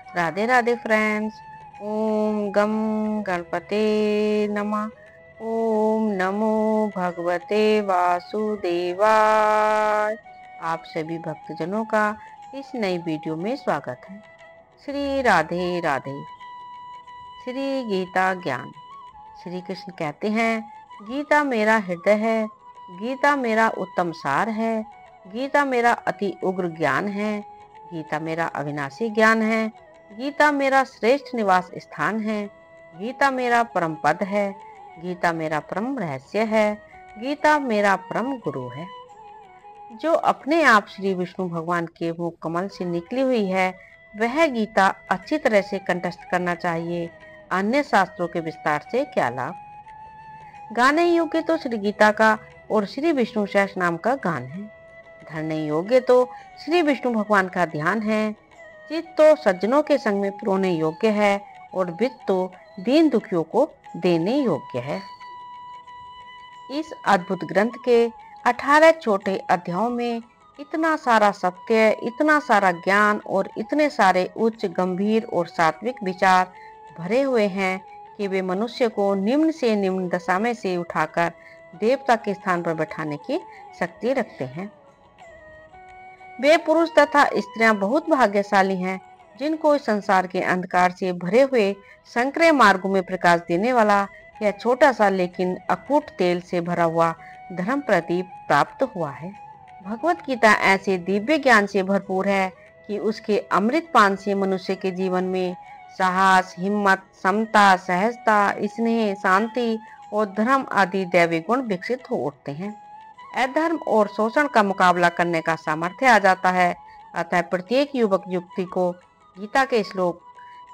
Radhe Radhe friends. ओम गम गणपते नमः। ओम नमो भगवते वासुदेवाय। आप सभी भक्तजनों का इस नई वीडियो में स्वागत है। श्री राधे राधे। श्री गीता ज्ञान। श्री कृष्ण कहते हैं, गीता मेरा हृदय है, गीता मेरा उत्तम सार है, गीता मेरा अति उग्र ज्ञान है, गीता मेरा अविनाशी ज्ञान है, गीता मेरा श्रेष्ठ निवास स्थान है, गीता मेरा परम पद है, गीता मेरा परम रहस्य है, गीता मेरा परम गुरु है। जो अपने आप श्री विष्णु भगवान के मुख कमल से निकली हुई है, वह गीता अच्छी तरह से कंठस्थ करना चाहिए। अन्य शास्त्रों के विस्तार से क्या लाभ। गाने योग्य तो श्री गीता का और श्री विष्णु सहस नाम का गान है। धरने योग्य तो श्री विष्णु भगवान का ध्यान है। चित्त तो सज्जनों के संग में पुरोने योग्य है और वित्त तो दीन दुखियों को देने योग्य है। इस अद्भुत ग्रंथ के 18 छोटे अध्यायों में इतना सारा सत्य, इतना सारा ज्ञान और इतने सारे उच्च, गंभीर और सात्विक विचार भरे हुए हैं कि वे मनुष्य को निम्न से निम्न दशा में से उठाकर देवता के स्थान पर बैठाने की शक्ति रखते हैं। वे पुरुष तथा स्त्रियां बहुत भाग्यशाली हैं जिनको इस संसार के अंधकार से भरे हुए संकरे मार्गों में प्रकाश देने वाला यह छोटा सा लेकिन अकूट तेल से भरा हुआ धर्म प्रदीप प्राप्त हुआ है। भगवत गीता ऐसे दिव्य ज्ञान से भरपूर है कि उसके अमृत पान से मनुष्य के जीवन में साहस, हिम्मत, समता, सहजता, स्नेह, शांति और धर्म आदि दैवी गुण विकसित हो उठते हैं। अधर्म और शोषण का मुकाबला करने का सामर्थ्य आ जाता है। अतः प्रत्येक युवक युवती को गीता के श्लोक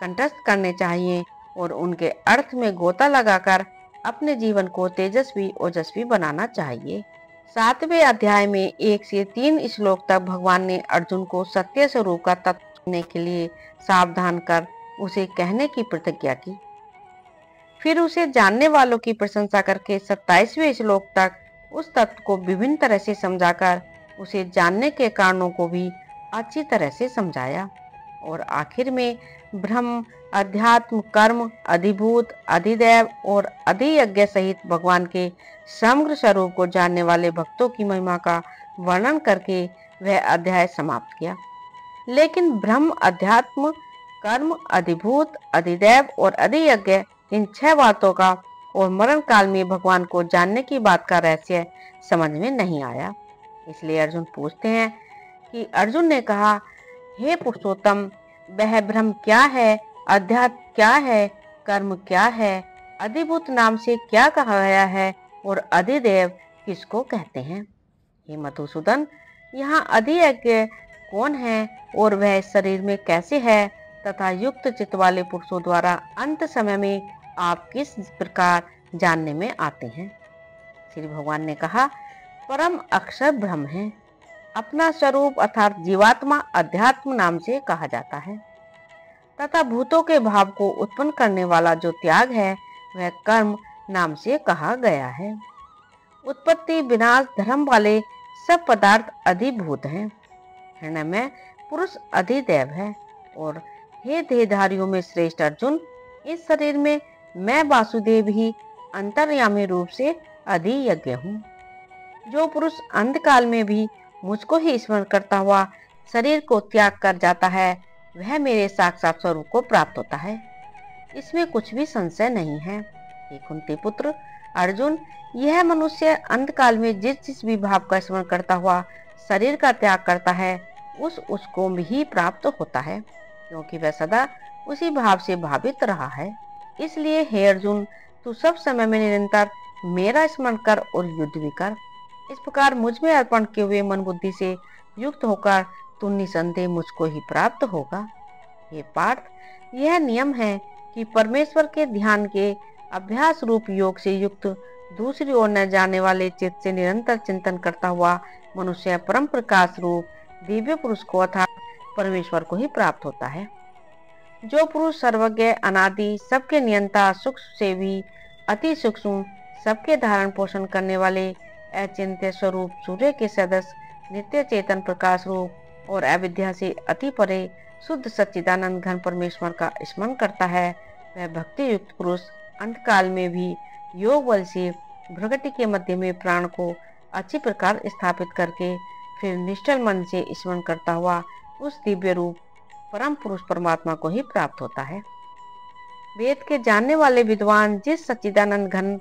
कंठस्थ करने चाहिए और उनके अर्थ में गोता लगाकर अपने जीवन को तेजस्वी ओजस्वी बनाना चाहिए। 7वें अध्याय में 1 से 3 श्लोक तक भगवान ने अर्जुन को सत्य स्वरूप का तत्व सुनने के लिए सावधान कर उसे कहने की प्रतिज्ञा की। फिर उसे जानने वालों की प्रशंसा करके 27वें श्लोक तक उस तत्व को विभिन्न तरह से समझाकर उसे जानने के कारणों को भी अच्छी तरह से समझाया। और आखिर में ब्रह्म, अध्यात्म, कर्म, अधिभूत, अधिदैव और अधियज्ञ सहित भगवान के समग्र स्वरूप को जानने वाले भक्तों की महिमा का वर्णन करके वह अध्याय समाप्त किया। लेकिन ब्रह्म, अध्यात्म, कर्म, अधिभूत, अधिदैव और अधियज्ञ इन 6 बातों का और मरण काल में भगवान को जानने की बात का रहस्य समझ में नहीं आया। इसलिए अर्जुन पूछते हैं कि अर्जुन ने कहा, हे पुरुषोत्तम, वह ब्रह्म क्या है, अध्यात्म क्या है, कर्म क्या है, अधिभूत नाम से क्या कहा गया है और अधिदेव किसको कहते हैं। हे मधुसूदन, यहाँ अधियज्ञ कौन है और वह शरीर में कैसे है तथा युक्त चित्त वाले पुरुषों द्वारा अंत समय में आप किस प्रकार जानने में आते हैं। श्री भगवान ने कहा, परम अक्षर ब्रह्म है। अपना स्वरूप अर्थात जीवात्मा अध्यात्म नाम से कहा जाता है तथा भूतों के भाव को उत्पन्न करने वाला जो त्याग है वह कर्म नाम से कहा गया है। उत्पत्ति विनाश धर्म वाले सब पदार्थ अधिभूत हैं। हृदय में पुरुष अधिदैव है। और हे देहधारियों में श्रेष्ठ अर्जुन, इस शरीर में मैं वासुदेव ही अंतर्यामी रूप से अधियज्ञ हूँ। जो पुरुष अंधकाल में भी मुझको ही स्मरण करता हुआ शरीर को त्याग कर जाता है वह मेरे साक्षात स्वरूप को प्राप्त होता है। इसमें कुछ भी संशय नहीं है। हे कुंती पुत्र अर्जुन, यह मनुष्य अंधकाल में जिस जिस भी भाव का स्मरण करता हुआ शरीर का त्याग करता है उसको भी प्राप्त होता है, क्योंकि वह सदा उसी भाव से भावित रहा है। इसलिए हे अर्जुन, तू सब समय में निरंतर मेरा स्मरण कर और युद्ध भी कर। इस प्रकार मुझ में अर्पण किए हुए मन बुद्धि से युक्त होकर तू निसंदेह मुझको ही प्राप्त होगा। हे पार्थ, यह नियम है कि परमेश्वर के ध्यान के अभ्यास रूप योग से युक्त दूसरी ओर न जाने वाले चित्त से निरंतर चिंतन करता हुआ मनुष्य परम प्रकाश रूप दिव्य पुरुष को अर्थात परमेश्वर को ही प्राप्त होता है। जो पुरुष सर्वज्ञ, अनादि, सबके नियंता, सूक्ष्म से भी अति सूक्ष्म, सबके धारण पोषण करने वाले अचिंत्य स्वरूप सूर्य के सदस्य, नित्य चेतन प्रकाश रूप और अविद्या से अति परे शुद्ध सच्चिदानंद घन परमेश्वर का स्मरण करता है, वह भक्ति युक्त पुरुष अंतकाल में भी योग बल से भ्रगति के मध्य में प्राण को अच्छी प्रकार स्थापित करके फिर निश्चल मन से स्मरण करता हुआ उस दिव्य रूप परम पुरुष परमात्मा को ही प्राप्त होता है। वेद के जानने वाले विद्वान जिस सच्चिदानंद घन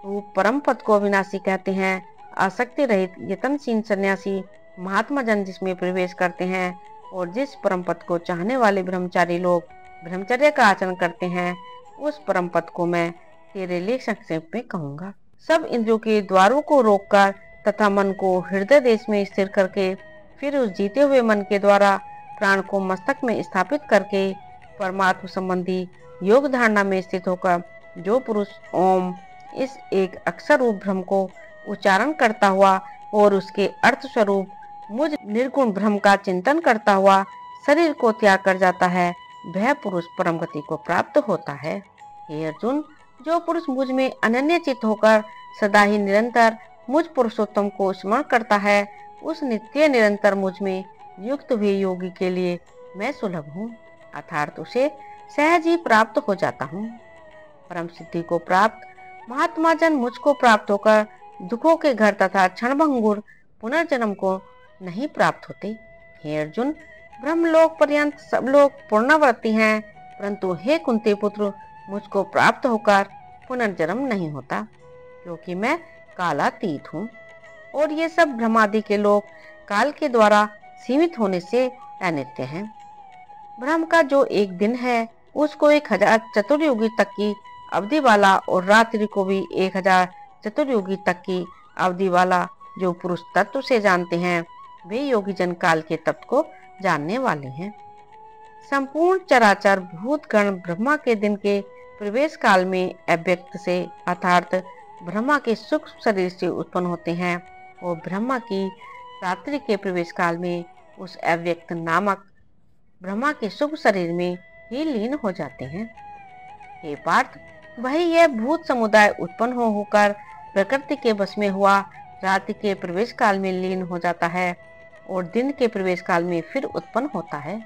रूप परम पद को अविनाशी कहते हैं, आसक्ति रहित यतनशील सन्यासी महात्मा जन जिसमें प्रवेश करते हैं और जिस परम पद को चाहने वाले ब्रह्मचारी लोग ब्रह्मचर्य का आचरण करते हैं, उस परम पद को मैं तेरे लिए संक्षेप में कहूँगा। सब इंद्रियों के द्वारों को रोककर तथा मन को हृदय देश में स्थिर करके फिर उस जीते हुए मन के द्वारा प्राण को मस्तक में स्थापित करके परमात्मा संबंधी योग धारणा में स्थित होकर जो पुरुष ओम इस एक अक्षर रूप ब्रह्म को उच्चारण करता हुआ और उसके अर्थ स्वरूप मुझ निर्गुण ब्रह्म का चिंतन करता हुआ शरीर को त्याग कर जाता है, वह पुरुष परम गति को प्राप्त होता है। हे अर्जुन, जो पुरुष मुझ में अनन्य चित्त होकर सदा ही निरंतर मुझ पुरुषोत्तम को स्मरण करता है, उस नित्य निरंतर मुझ में युक्त हुए योगी के लिए मैं सुलभ हूँ, अर्थात उसे सहज ही प्राप्त हो जाता हूँ। परम सिद्धि को प्राप्त महात्मा जन मुझको प्राप्त होकर दुखों के घर तथा क्षणभंगुर पुनर्जन्म को नहीं प्राप्त होते। हे अर्जुन, ब्रह्मलोक पर्यंत सब लोग पुनरावृत्ति हैं, परंतु हे कुंती पुत्र, मुझको प्राप्त होकर पुनर्जन्म नहीं होता, क्योंकि मैं कालातीत हूँ और ये सब ब्रह्मादि के लोग काल के द्वारा सीमित होने से अनित्य हैं। ब्रह्म का जो एक दिन है उसको 1000 चतुर्युगी तक की अवधि वाला और रात्रि को भी 1000 चतुर्युगी तक की अवधि वाला जो पुरुष तत्व से जानते हैं, वे योगी जन काल के तत्व को जानने वाले हैं। संपूर्ण चराचर भूत गण ब्रह्मा के दिन के प्रवेश काल में अव्यक्त से अर्थात ब्रह्मा के सूक्ष्म शरीर से उत्पन्न होते हैं और ब्रह्मा की रात्रि के प्रवेश काल में उस अव्यक्त नामक ब्रह्मा के शुभ शरीर में ही लीन हो जाते हैं। हे पार्थ, वही यह भूत समुदाय उत्पन्न होकर प्रकृति के बस में हुआ रात्रि के प्रवेश काल में लीन हो जाता है और दिन के प्रवेश काल में फिर उत्पन्न होता है।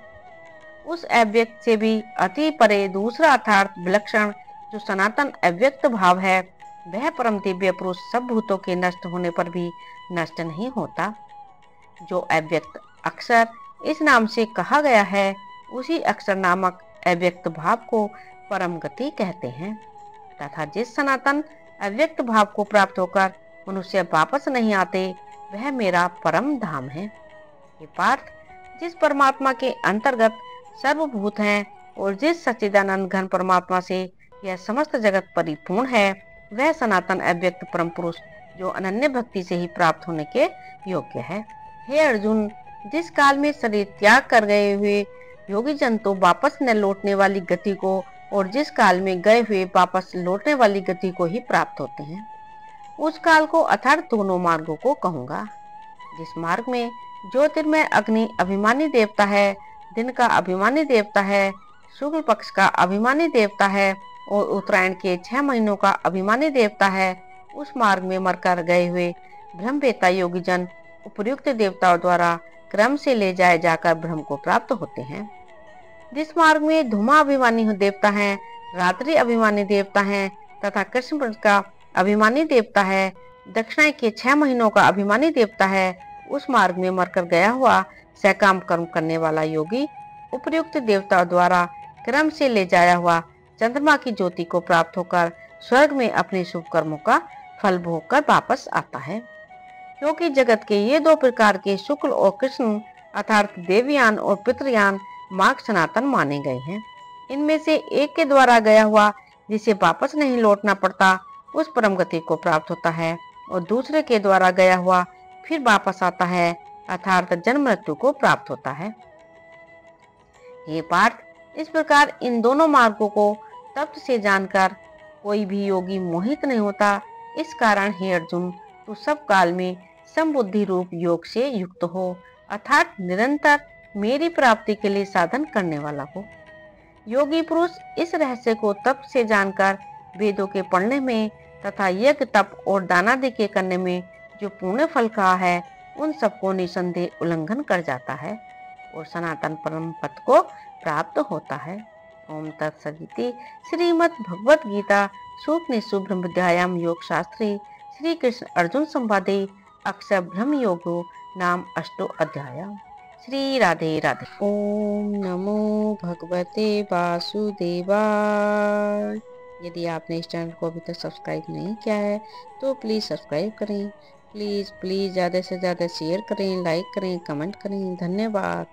उस अव्यक्त से भी अति परे दूसरा अर्थात विलक्षण जो सनातन अव्यक्त भाव है, वह परम दिव्य पुरुष सब भूतों के नष्ट होने पर भी नष्ट नहीं होता। जो अव्यक्त अक्षर इस नाम से कहा गया है, उसी अक्षर नामक अव्यक्त भाव को परम गति कहते हैं, तथा जिस सनातन अव्यक्त भाव को प्राप्त होकर मनुष्य वापस नहीं आते, वह मेरा परम धाम है। ये पार्थ, जिस परमात्मा के अंतर्गत सर्वभूत हैं और जिस सच्चिदानंद घन परमात्मा से यह समस्त जगत परिपूर्ण है, वह सनातन अव्यक्त परम पुरुष जो अनन्य भक्ति से ही प्राप्त होने के योग्य है। हे अर्जुन, जिस काल में शरीर त्याग कर गए हुए योगी जन तो वापस न लौटने वाली गति को और जिस काल में गए हुए वापस लौटने वाली गति को ही प्राप्त होते हैं, उस काल को अर्थात दोनों मार्गों को कहूँगा। जिस मार्ग में ज्योतिर्मय अग्नि अभिमानी देवता है, दिन का अभिमानी देवता है, शुक्ल पक्ष का अभिमानी देवता है और उत्तरायण के 6 महीनों का अभिमानी देवता है, उस मार्ग में मरकर गए हुए ब्रह्मवेत्ता योगी जन उपर्युक्त देवताओं द्वारा क्रम से ले जाए जाकर ब्रह्म को प्राप्त होते हैं। जिस मार्ग में धूमा अभिमानी देवता है, रात्रि अभिमानी देवता है तथा कृष्ण पक्ष का अभिमानी देवता है, दक्षिणायन के 6 महीनों का अभिमानी देवता है, उस मार्ग में मरकर गया हुआ सकाम कर्म करने वाला योगी उपर्युक्त देवताओं द्वारा क्रम से ले जाया हुआ चंद्रमा की ज्योति को प्राप्त होकर स्वर्ग में अपने शुभ कर्मों का फल भोग कर वापस आता है। क्योंकि जगत के ये 2 प्रकार के शुक्ल और कृष्ण अर्थात देवयान और पितृयान मार्ग सनातन माने गए हैं। इनमें से एक के द्वारा गया हुआ जिसे वापस नहीं लौटना पड़ता, उस परम गति को प्राप्त होता है और दूसरे के द्वारा गया हुआ फिर वापस आता है अर्थात जन्म मृत्यु को प्राप्त होता है। ये पार्थ, इस प्रकार इन दोनों मार्गों को तत्व से जानकर कोई भी योगी मोहित नहीं होता। इस कारण हे अर्जुन, तू सब काल में समबुद्धि रूप योग से युक्त हो अर्थात निरंतर मेरी प्राप्ति के लिए साधन करने वाला हो। योगी पुरुष इस रहस्य को तप से जानकर वेदों के पढ़ने में तथा यज्ञ तप और दानादि के करने में जो पुण्य फल कहा है, उन सबको निसंदेह उल्लंघन कर जाता है और सनातन परम पद को प्राप्त होता है। ओम तत्सदिति। श्रीमद् भगवत गीता सूक्ष्म ब्रह्मध्यायाम योग शास्त्रे श्री कृष्ण अर्जुन संवादे अक्षर ब्रह्म योगो नाम अष्टो अध्याय। श्री राधे राधे। ओम नमो भगवते वासुदेवाय। यदि आपने इस चैनल को अभी तक सब्सक्राइब नहीं किया है तो प्लीज़ सब्सक्राइब करें। प्लीज़ ज़्यादा से ज़्यादा शेयर करें, लाइक करें, कमेंट करें। धन्यवाद।